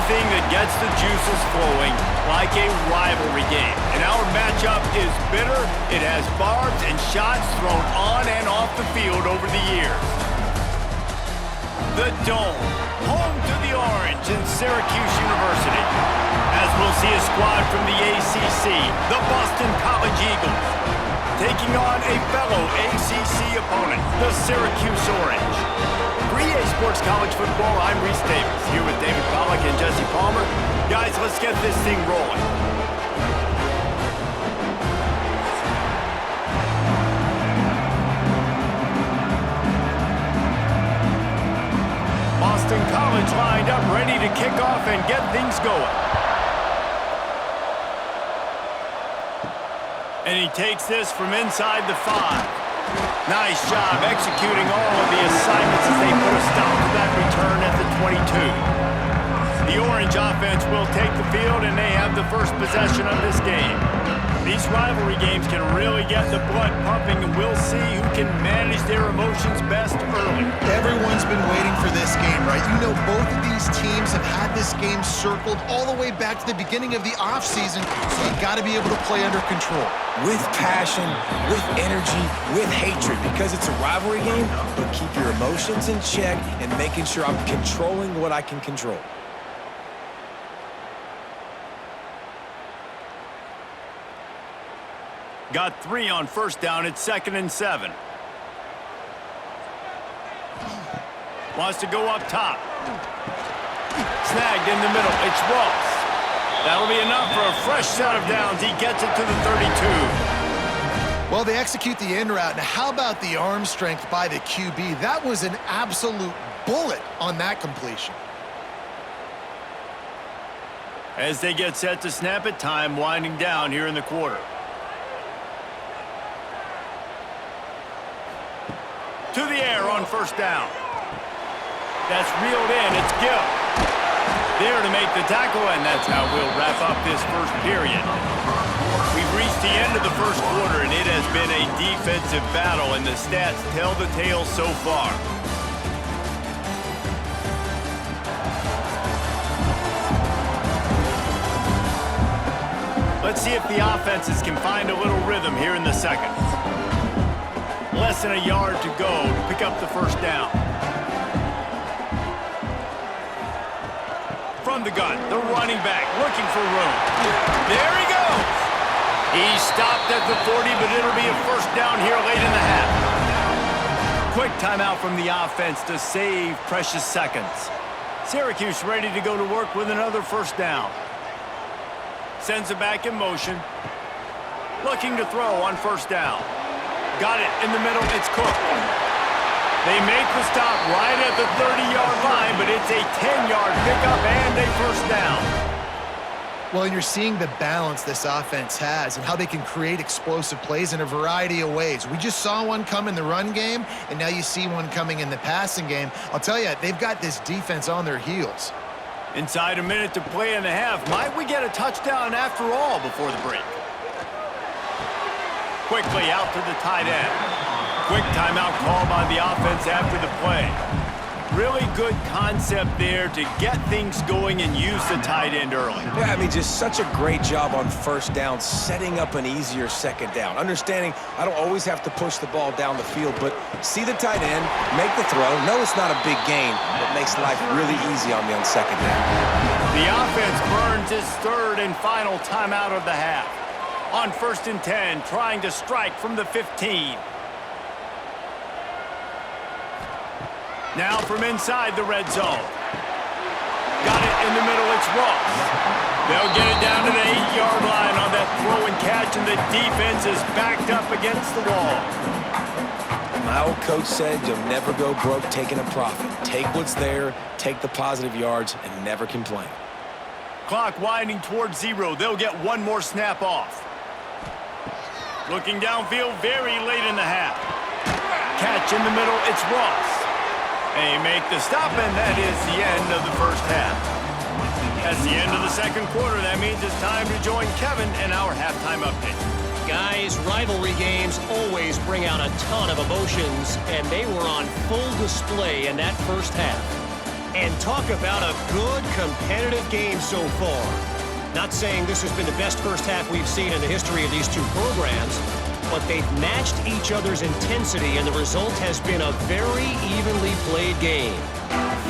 anything that gets the juices flowing, like a rivalry game. And our matchup is bitter. It has barbs and shots thrown on and off the field over the years. The Dome, home to the Orange in Syracuse University. As we'll see a squad from the ACC, the Boston College Eagles, taking on a fellow ACC opponent, the Syracuse Orange. For EA Sports College Football, I'm Reese Davis, here with David Pollack and Jesse Palmer. Guys, let's get this thing rolling. Boston College lined up, ready to kick off and get things going. And he takes this from inside the 5. Nice job executing all of the assignments as they put a stop to that return at the 22. The Orange offense will take the field, and they have the first possession of this game. These rivalry games can really get the blood pumping, and we'll see who can manage their emotions best early. Everyone's been waiting for this game, right? You know, both of these teams have had this game circled all the way back to the beginning of the offseason, so you've got to be able to play under control. With passion, with energy, with hatred, because it's a rivalry game, but keep your emotions in check and making sure I'm controlling what I can control. Got 3 on first down. It's 2nd and 7. Wants to go up top. Snagged in the middle. It's Ross. That'll be enough for a fresh set of downs. He gets it to the 32. Well, they execute the in route. Now, how about the arm strength by the QB? That was an absolute bullet on that completion. As they get set to snap it, time winding down here in the quarter. To the air on first down. That's reeled in. It's Gill. There to make the tackle, and that's how we'll wrap up this first period. We've reached the end of the first quarter, and it has been a defensive battle, and the stats tell the tale so far. Let's see if the offenses can find a little rhythm here in the second. Less than a yard to go to pick up the first down. From the gun, the running back looking for room. There he goes. He stopped at the 40, but it'll be a first down here late in the half. Quick timeout from the offense to save precious seconds. Syracuse ready to go to work with another first down. Sends it back in motion. Looking to throw on first down. Got it in the middle. It's Cook. They make the stop right at the 30-yard line, but it's a 10-yard pickup and a first down. Well, you're seeing the balance this offense has and how they can create explosive plays in a variety of ways. We just saw one come in the run game, and now you see one coming in the passing game. I'll tell you, they've got this defense on their heels. Inside a minute to play in the half. Might we get a touchdown after all before the break? Quickly out to the tight end. Quick timeout call by the offense after the play. Really good concept there to get things going and use the tight end early. Yeah, I mean, just such a great job on first down, setting up an easier second down. Understanding I don't always have to push the ball down the field, but see the tight end, make the throw. No, it's not a big gain, but makes life really easy on me on second down. The offense burns his 3rd and final timeout of the half. On 1st and 10, trying to strike from the 15. Now from inside the red zone. Got it in the middle, it's Ross. They'll get it down to the 8-yard line on that throw and catch, and the defense is backed up against the wall. My old coach said you'll never go broke taking a profit. Take what's there, take the positive yards, and never complain. Clock winding towards 0. They'll get one more snap off. Looking downfield very late in the half. Catch in the middle, it's Ross. They make the stop, and that is the end of the first half. That's the end of the second quarter. That means it's time to join Kevin in our halftime update. Guys, rivalry games always bring out a ton of emotions, and they were on full display in that first half. And talk about a good competitive game so far. Not saying this has been the best first half we've seen in the history of these two programs, but they've matched each other's intensity, and the result has been a very evenly played game.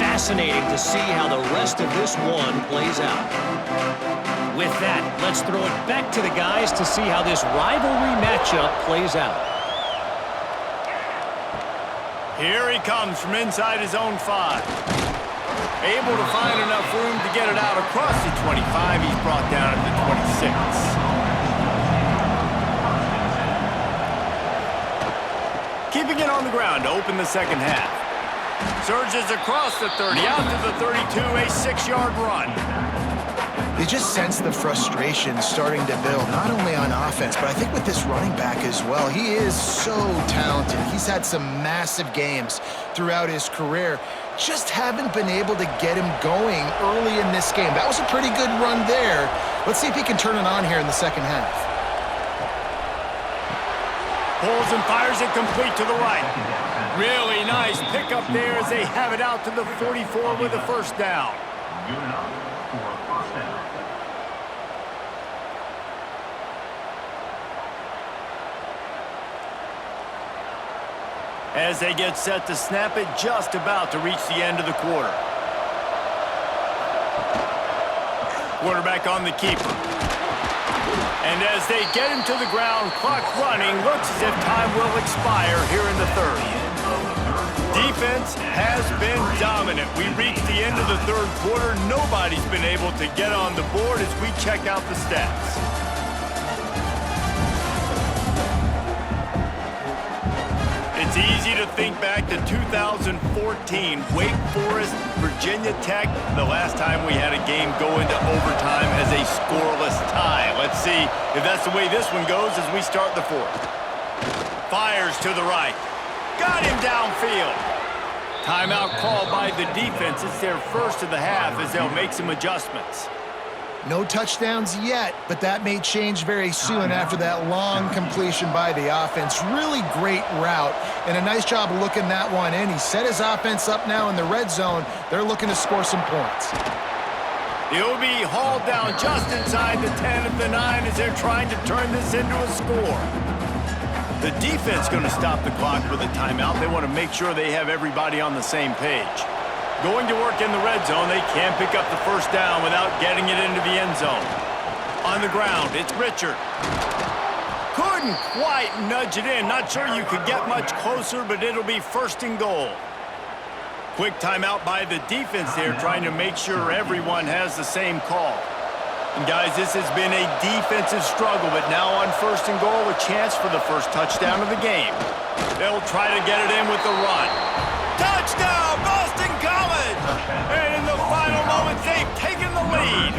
Fascinating to see how the rest of this one plays out. With that, let's throw it back to the guys to see how this rivalry matchup plays out. Here he comes from inside his own 5. Able to find enough room to get it out across the 25. He's brought down at the 26. Keeping it on the ground to open the second half. Surges across the 30, out to the 32, a 6-yard run. You just sense the frustration starting to build, not only on offense, but I think with this running back as well. He is so talented. He's had some massive games throughout his career. Just haven't been able to get him going early in this game. That was a pretty good run there. Let's see if he can turn it on here in the second half. Pulls and fires it complete to the right. Really nice pickup there as they have it out to the 44 with a first down. Good enough for a first down. As they get set to snap it, just about to reach the end of the quarter. Quarterback on the keeper. And as they get him to the ground, clock running, looks as if time will expire here in the third. Defense has been dominant. We reached the end of the third quarter. Nobody's been able to get on the board as we check out the stats. It's easy to think back to 2014, Wake Forest, Virginia Tech, the last time we had a game go into overtime as a scoreless tie. Let's see if that's the way this one goes as we start the fourth. Fires to the right. Got him downfield. Timeout called by the defense. It's their first of the half as they'll make some adjustments. No touchdowns yet, but that may change very soon after that long completion by the offense. Really great route, and a nice job of looking that one in. He set his offense up now in the red zone. They're looking to score some points. He'll be hauled down just inside the 10 at the 9 as they're trying to turn this into a score. The defense going to stop the clock with a timeout. They want to make sure they have everybody on the same page. Going to work in the red zone, they can't pick up the first down without getting it into the end zone. On the ground, it's Richard. Couldn't quite nudge it in. Not sure you could get much closer, but it'll be first and goal. Quick timeout by the defense there, trying to make sure everyone has the same call. And guys, this has been a defensive struggle, but now on first and goal, a chance for the first touchdown of the game. They'll try to get it in with the run. Touchdown, Boston College! And in the final moments, they've taken the lead.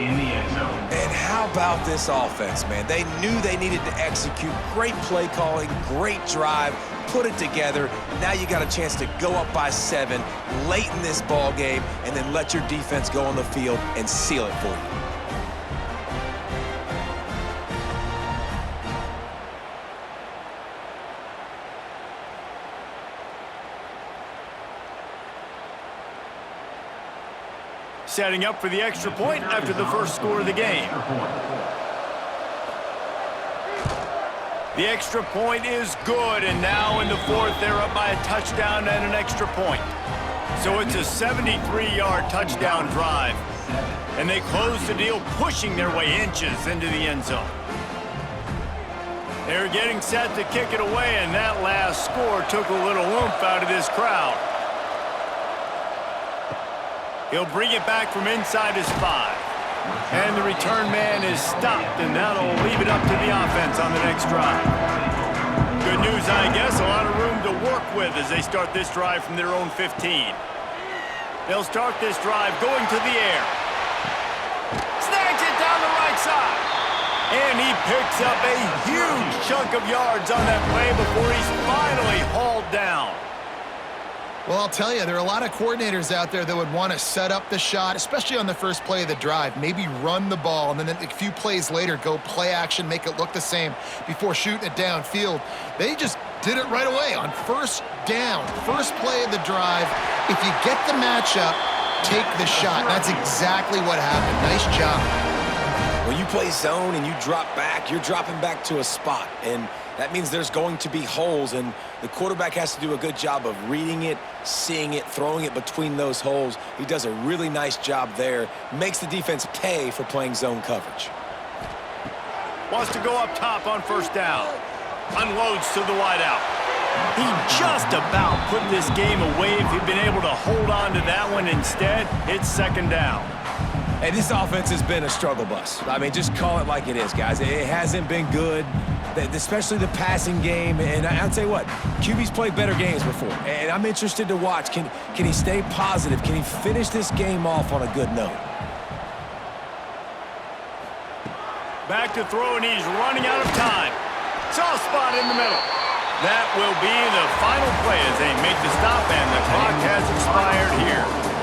In the end zone. And how about this offense, man? They knew they needed to execute. Great play calling, great drive, put it together. Now you got a chance to go up by 7 late in this ball game and then let your defense go on the field and seal it for you. Setting up for the extra point after the first score of the game. The extra point is good, and now in the fourth, they're up by a touchdown and an extra point. So it's a 73-yard touchdown drive, and they close the deal, pushing their way inches into the end zone. They're getting set to kick it away, and that last score took a little oomph out of this crowd. He'll bring it back from inside his 5. And the return man is stopped, and that'll leave it up to the offense on the next drive. Good news, I guess, a lot of room to work with as they start this drive from their own 15. They'll start this drive going to the air. Snags it down the right side. And he picks up a huge chunk of yards on that play before he's finally hauled down. Well, I'll tell you, there are a lot of coordinators out there that would want to set up the shot, especially on the first play of the drive, maybe run the ball, and then a few plays later go play action, make it look the same before shooting it downfield. They just Did it right away on first down, first play of the drive. If you get the matchup, take the shot. That's exactly what happened. Nice job. When you play zone and you drop back, you're dropping back to a spot, and that means there's going to be holes, and the quarterback has to do a good job of reading it, seeing it, throwing it between those holes. He does a really nice job there. Makes the defense pay for playing zone coverage. Wants to go up top on first down. Unloads to the wideout. He just about put this game away if he'd been able to hold on to that one. Instead, it's second down. Hey, this offense has been a struggle bus. I mean, just call it like it is, guys. It hasn't been good, especially the passing game. And I'll tell you what, QB's played better games before. And I'm interested to watch. Can he stay positive? Can he finish this game off on a good note? Back to throw, and he's running out of time. Soft spot in the middle. That will be the final play as they make the stop, and the clock has expired here.